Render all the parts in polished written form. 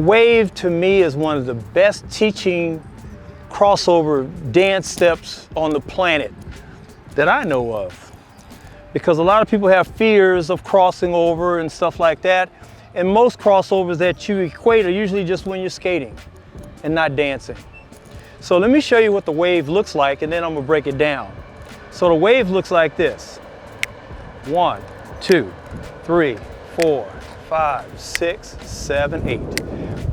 wave to me is one of the best teaching crossover dance steps on the planet that I know of. Because a lot of people have fears of crossing over and stuff like that. And most crossovers that you equate are usually just when you're skating and not dancing. So let me show you what the wave looks like, and then I'm gonna break it down. So the wave looks like this. 1, 2, 3, 4, 5, 6, 7, 8.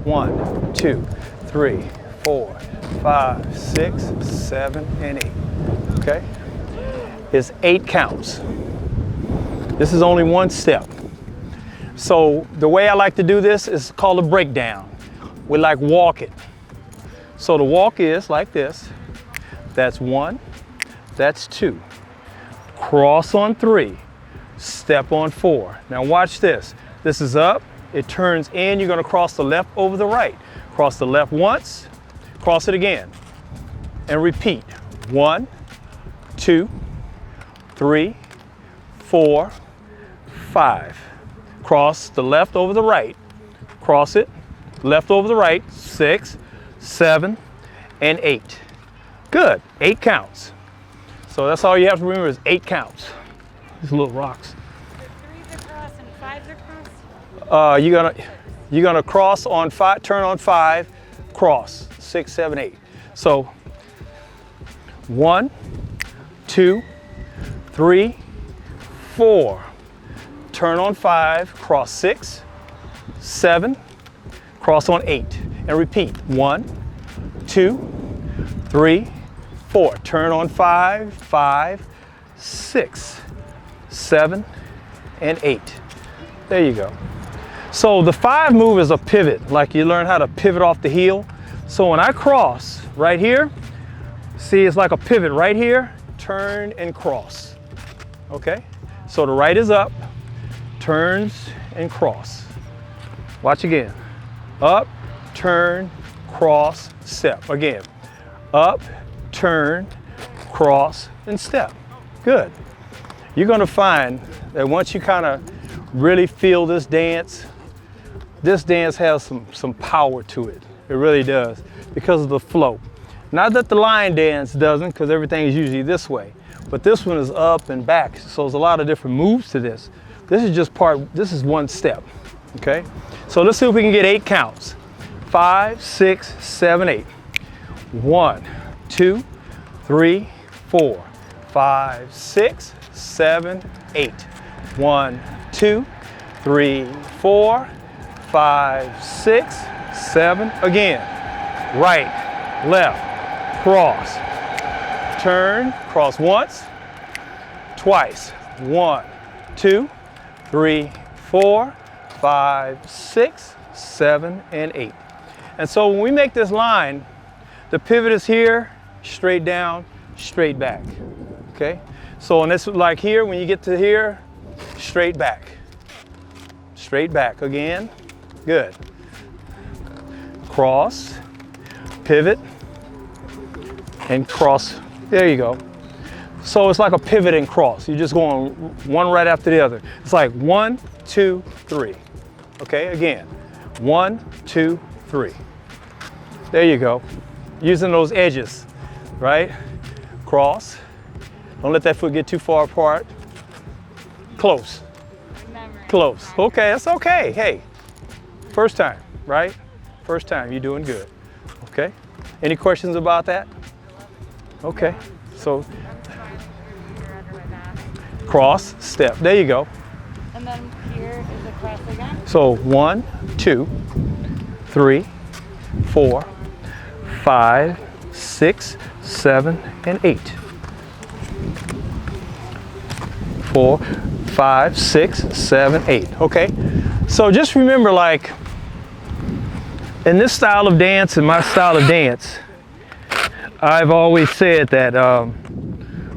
1, 2, 3, 4, 5, 6, 7, and 8. Okay? It's 8 counts. This is only one step. So the way I like to do this is called a breakdown. We like walk it. So the walk is like this. That's 1, that's 2. Cross on 3, step on 4. Now watch this. This is up, it turns in, you're gonna cross the left over the right. Cross the left once, cross it again, and repeat. 1, 2, 3, 4, 5. Cross the left over the right, cross it, left over the right, 6, 7, and 8. Good, 8 counts. So that's all you have to remember is 8 counts. These little rocks. The 3's across and 5's across? You're gonna cross on 5, turn on 5, cross, 6, 7, 8. So 1, 2, 3, 4. Turn on 5, cross 6, 7, cross on 8, and repeat. 1, 2, 3, 4. Turn on 5, 5, 6, 7, and 8. There you go. So the 5 move is a pivot, like you learn how to pivot off the heel. So when I cross right here, see it's like a pivot right here, turn and cross. Okay? So the right is up, turns and cross. Watch again. Up, turn, cross, step. Again. Up, turn, cross, and step. Good. You're gonna find that once you kind of really feel this dance has some power to it. It really does, because of the flow. Not that the line dance doesn't, because everything is usually this way, but this one is up and back. So there's a lot of different moves to this. This is one step, okay? So let's see if we can get 8 counts. 5, 6, 7, 8. 1, 2, 3, 4, 5, 6, 7, 8. 1, 2, 3, 4, 5, 6, 7. Again, right, left, cross, turn, cross once, twice. 1, 2, 3, 4, 5, 6, 7, and 8. And so when we make this line, the pivot is here, straight down, straight back. Okay? So and this like here, when you get to here, straight back. Straight back again. Good. Cross, pivot, and cross. There you go. So it's like a pivot and cross. You're just going one right after the other. It's like 1, 2, 3. Okay, again. 1, 2, 3. There you go. Using those edges, right? Cross. Don't let that foot get too far apart. Close. Close. Okay, that's okay. Hey, first time, right? First time, you're doing good. Okay? Any questions about that? Okay. So cross, step. There you go. And then here is the cross again. So 1, 2, 3, 4, 5, 6, 7, and 8. 4, 5, 6, 7, 8. Okay. So just remember, like in this style of dance and my style of dance, I've always said that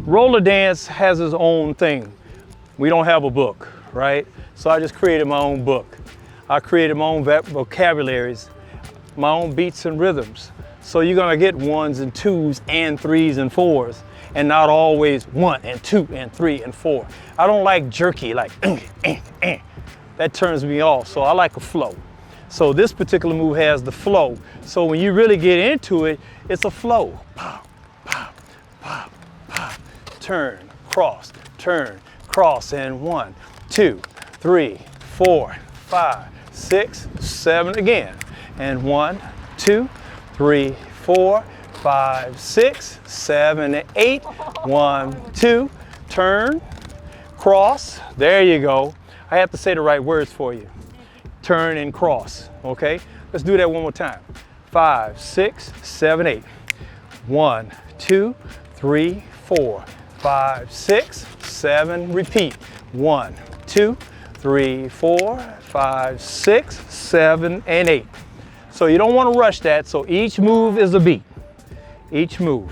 roller dance has its own thing. We don't have a book, right? So I just created my own book. I created my own vocabularies, my own beats and rhythms. So you're gonna get 1s and 2s and 3s and 4s, and not always 1 and 2 and 3 and 4. I don't like jerky, like that turns me off. So I like a flow. So this particular move has the flow. So when you really get into it, it's a flow. Pop, pop, pop, pop. Turn, cross, and 1, 2, 3, 4, 5, 6, 7 again. And 1, 2, 3, 4, 5, 6, 7, 8. 1, 2, turn, cross. There you go. I have to say the right words for you. Turn and cross, okay? Let's do that one more time. 5, 6, 7, 8. 1, 2, 3, 4, 5, 6, 7. Repeat. 1, 2, 3, 4, 5, 6, 7, and 8. So you don't want to rush that, so each move is a beat. Each move.